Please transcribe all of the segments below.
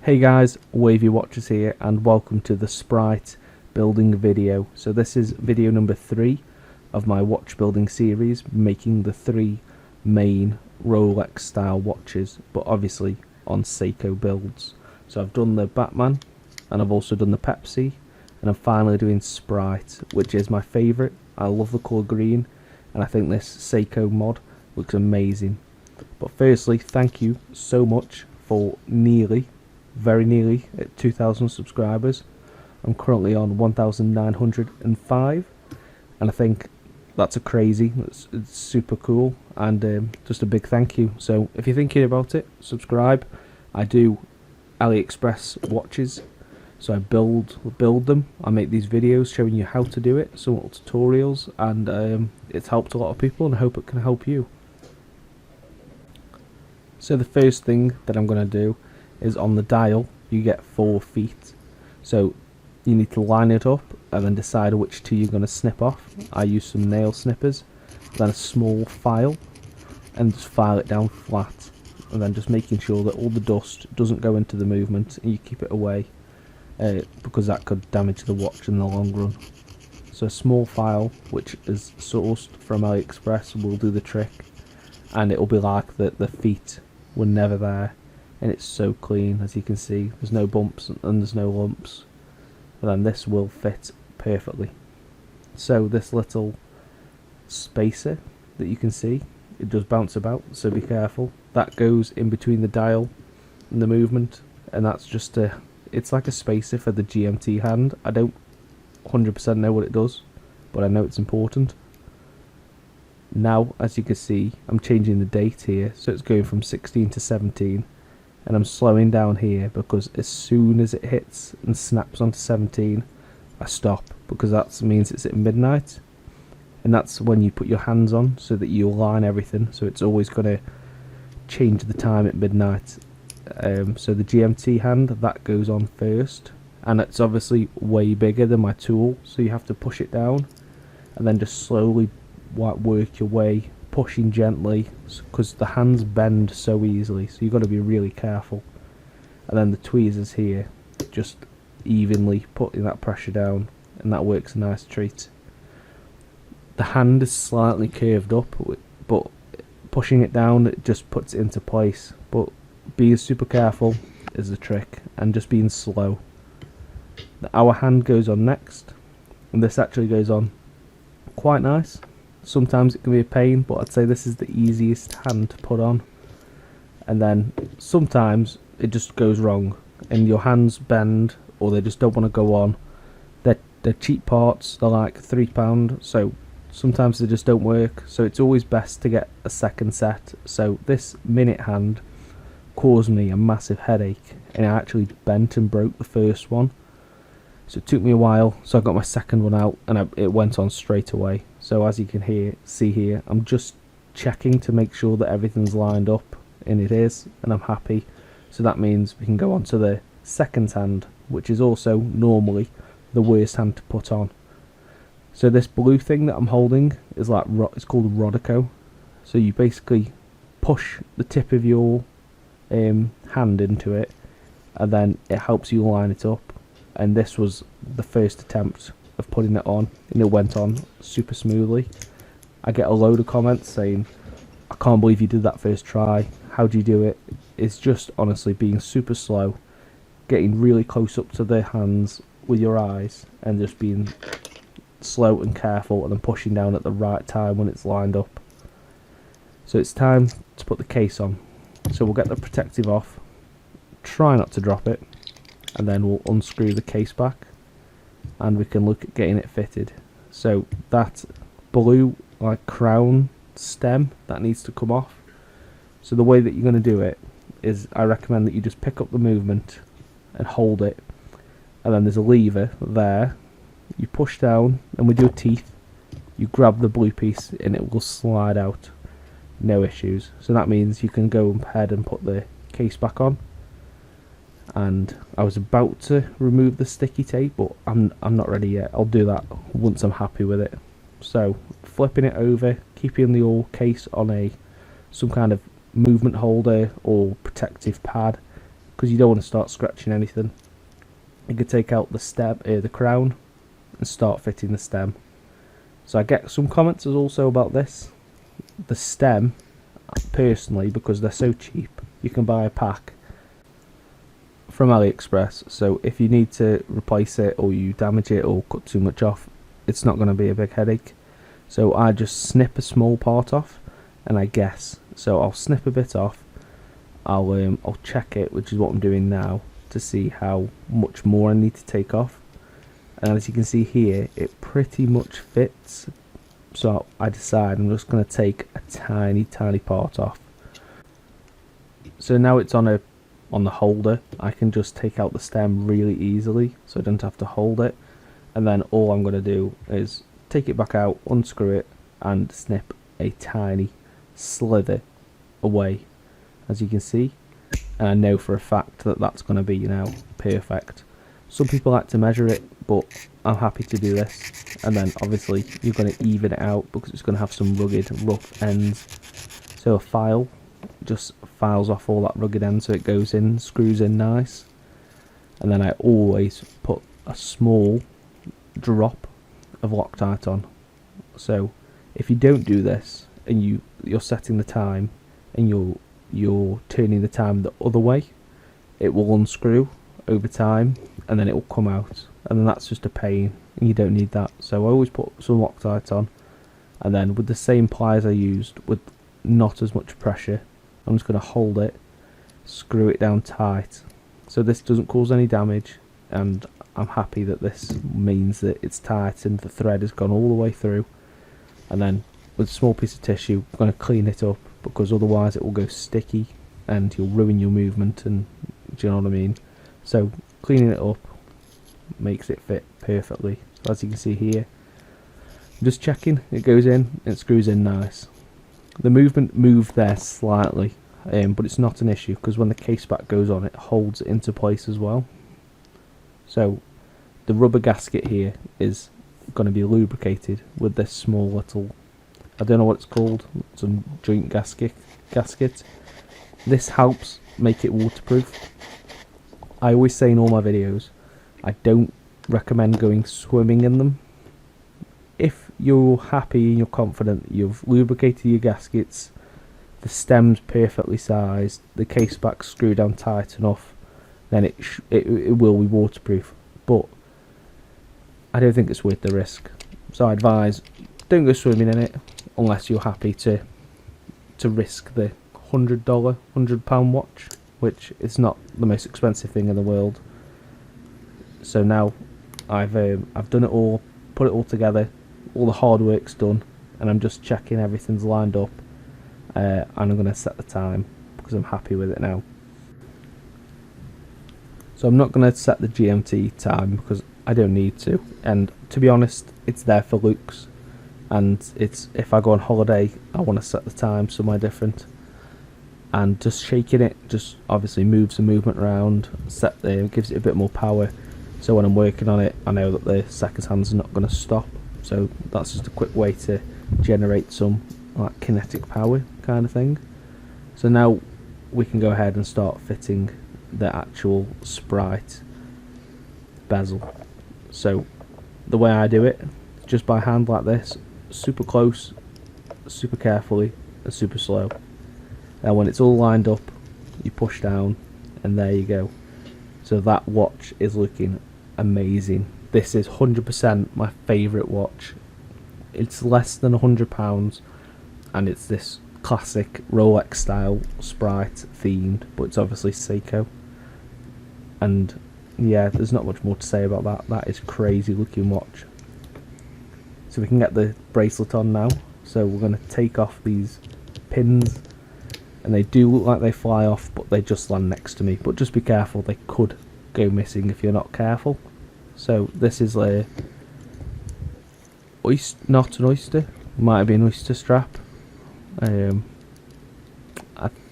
Hey guys, Wavy Watchers here and welcome to the Sprite building video. So this is video number 3 of my watch building series, making the 3 main Rolex style watches, but obviously on Seiko builds. So I've done the Batman and I've also done the Pepsi and I'm finally doing Sprite, which is my favourite. I love the colour green and I think this Seiko mod looks amazing. But firstly, thank you so much for very nearly at 2,000 subscribers. I'm currently on 1,905 and I think that's it's super cool and just a big thank you. So if you're thinking about it, subscribe. I do AliExpress watches, so I build them. I make these videos showing you how to do it, some little tutorials, and it's helped a lot of people and I hope it can help you. So the first thing that I'm going to do is on the dial you get 4 feet, so you need to line it up and then decide which 2 you're going to snip off. I use some nail snippers, then a small file, and just file it down flat, and then just making sure that all the dust doesn't go into the movement and you keep it away, because that could damage the watch in the long run. So a small file which is sourced from AliExpress will do the trick, and it will be like that the feet were never there. And it's so clean, as you can see. There's no bumps and there's no lumps. And then this will fit perfectly. So this little spacer that you can see, it does bounce about, so be careful. That goes in between the dial and the movement, and that's just it's like a spacer for the GMT hand. I don't 100% know what it does, but I know it's important. Now, as you can see, I'm changing the date here, so it's going from 16 to 17. And I'm slowing down here because as soon as it hits and snaps onto 17, I stop, because that means it's at midnight, and that's when you put your hands on so that you align everything, so it's always going to change the time at midnight. So the GMT hand, that goes on first, and it's obviously way bigger than my tool, so you have to push it down and then just slowly work your way, pushing gently, because the hands bend so easily, so you've got to be really careful. And then the tweezers here, just evenly putting that pressure down, and that works a nice treat. The hand is slightly curved up, but pushing it down, it just puts it into place. But being super careful is the trick, and just being slow. Our hand goes on next, and this actually goes on quite nice. Sometimes it can be a pain, but I'd say this is the easiest hand to put on. And then sometimes it just goes wrong and your hands bend, or they just don't want to go on. They're cheap parts, they're like £3, so sometimes they just don't work. So it's always best to get a second set. So this minute hand caused me a massive headache, and I actually bent and broke the first one. So it took me a while, so I got my second one out and it went on straight away. So as you can see here, I'm just checking to make sure that everything's lined up, and it is, and I'm happy. So that means we can go on to the second hand, which is also normally the worst hand to put on. So this blue thing that I'm holding is like, it's called Rodico. So you basically push the tip of your hand into it, and then it helps you line it up. And this was the first attempt of putting it on, and it went on super smoothly. I get a load of comments saying, I can't believe you did that first try, how do you do it? It's just honestly being super slow, getting really close up to the hands with your eyes, and just being slow and careful, and then pushing down at the right time when it's lined up. So it's time to put the case on. So we'll get the protective off, try not to drop it, and then we'll unscrew the case back and we can look at getting it fitted. So that blue like crown stem, that needs to come off. So the way that you're going to do it is, I recommend that you just pick up the movement and hold it, and then there's a lever there, you push down and with your teeth you grab the blue piece and it will slide out, no issues. So that means you can go ahead and put the case back on. And I was about to remove the sticky tape, but I'm not ready yet. I'll do that once I'm happy with it. So flipping it over, keeping the whole case on some kind of movement holder or protective pad, because you don't want to start scratching anything. You could take out the stem, the crown, and start fitting the stem. So I get some comments also about this. The stem, personally, because they're so cheap, you can buy a pack from AliExpress. So if you need to replace it, or you damage it, or cut too much off, it's not going to be a big headache. So I just snip a small part off, and I guess. So I'll snip a bit off. I'll check it, which is what I'm doing now, to see how much more I need to take off. And as you can see here, it pretty much fits. So I decide I'm just going to take a tiny part off. So now it's on the holder. I can just take out the stem really easily, so I don't have to hold it. And then all I'm going to do is take it back out, unscrew it, and snip a tiny slither away, as you can see. And I know for a fact that that's going to be now perfect. Some people like to measure it, but I'm happy to do this. And then obviously you're going to even it out, because it's going to have some rugged, rough ends. So a file just files off all that rugged end, so it goes in, screws in nice. And then I always put a small drop of Loctite on. So if you don't do this, and you're setting the time, and you're turning the time the other way, it will unscrew over time, and then it will come out, and then that's just a pain, and you don't need that. So I always put some Loctite on, and then with the same pliers I used, with not as much pressure, I'm just going to hold it, screw it down tight, so this doesn't cause any damage. And I'm happy that this means that it's tight and the thread has gone all the way through. And then with a small piece of tissue, I'm going to clean it up, because otherwise it will go sticky and you'll ruin your movement, and do you know what I mean? So cleaning it up makes it fit perfectly. So as you can see here, I'm just checking, it goes in, it screws in nice. The movement moved there slightly, but it's not an issue, because when the case back goes on, it holds it into place as well. So the rubber gasket here is going to be lubricated with this small little, I don't know what it's called, some joint gasket. This helps make it waterproof. I always say in all my videos, I don't recommend going swimming in them. If you're happy and you're confident you've lubricated your gaskets, the stem's perfectly sized, the case back's screwed down tight enough, then it will be waterproof. But I don't think it's worth the risk. So I advise, don't go swimming in it unless you're happy to risk the £100 watch, which is not the most expensive thing in the world. So now I've done it all, put it all together, all the hard work's done, and I'm just checking everything's lined up, and I'm going to set the time because I'm happy with it now. So I'm not going to set the GMT time because I don't need to, and to be honest, it's there for looks, and it's, if I go on holiday, I want to set the time somewhere different. And just shaking it just obviously moves the movement around, gives it a bit more power, so when I'm working on it I know that the second hand's not going to stop. So that's just a quick way to generate some like kinetic power kind of thing. So now we can go ahead and start fitting the actual Sprite bezel. So the way I do it, just by hand like this, super close, super carefully, and super slow. And when it's all lined up, you push down, and there you go. So that watch is looking amazing. This is 100% my favourite watch. It's less than £100, and it's this classic Rolex style Sprite themed, but it's obviously Seiko. And yeah, there's not much more to say about that. That is crazy looking watch. So we can get the bracelet on now. So we're going to take off these pins, and they do look like they fly off, but they just land next to me. But just be careful, they could go missing if you're not careful. So this is a not an oyster, might be an oyster strap. I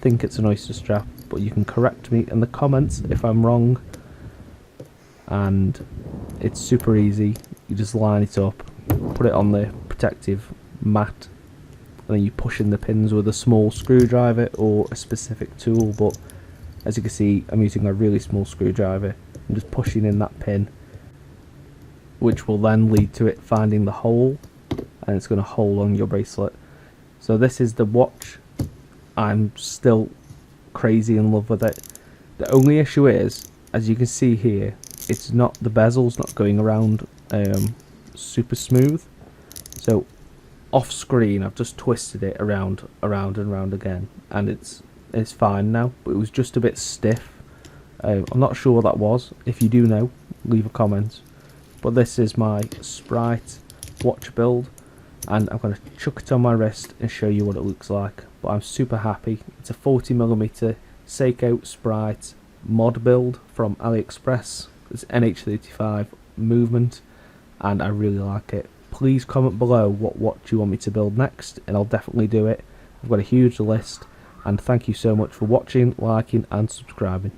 think it's an oyster strap, but you can correct me in the comments if I'm wrong. And it's super easy. You just line it up, put it on the protective mat, and then you push in the pins with a small screwdriver or a specific tool, but As you can see, I'm using a really small screwdriver. I'm just pushing in that pin, which will then lead to it finding the hole, and it's going to hole on your bracelet. So this is the watch. I'm still crazy in love with it. The only issue is, as you can see here, it's not, the bezel's not going around super smooth. So off screen I've just twisted it around and around again, and it's fine now, but it was just a bit stiff. I'm not sure what that was. If you do know, leave a comment. But this is my Sprite watch build, and I'm going to chuck it on my wrist and show you what it looks like. But I'm super happy. It's a 40mm Seiko Sprite mod build from AliExpress. It's NH35 movement, and I really like it. Please comment below what watch you want me to build next, and I'll definitely do it. I've got a huge list, and thank you so much for watching, liking and subscribing.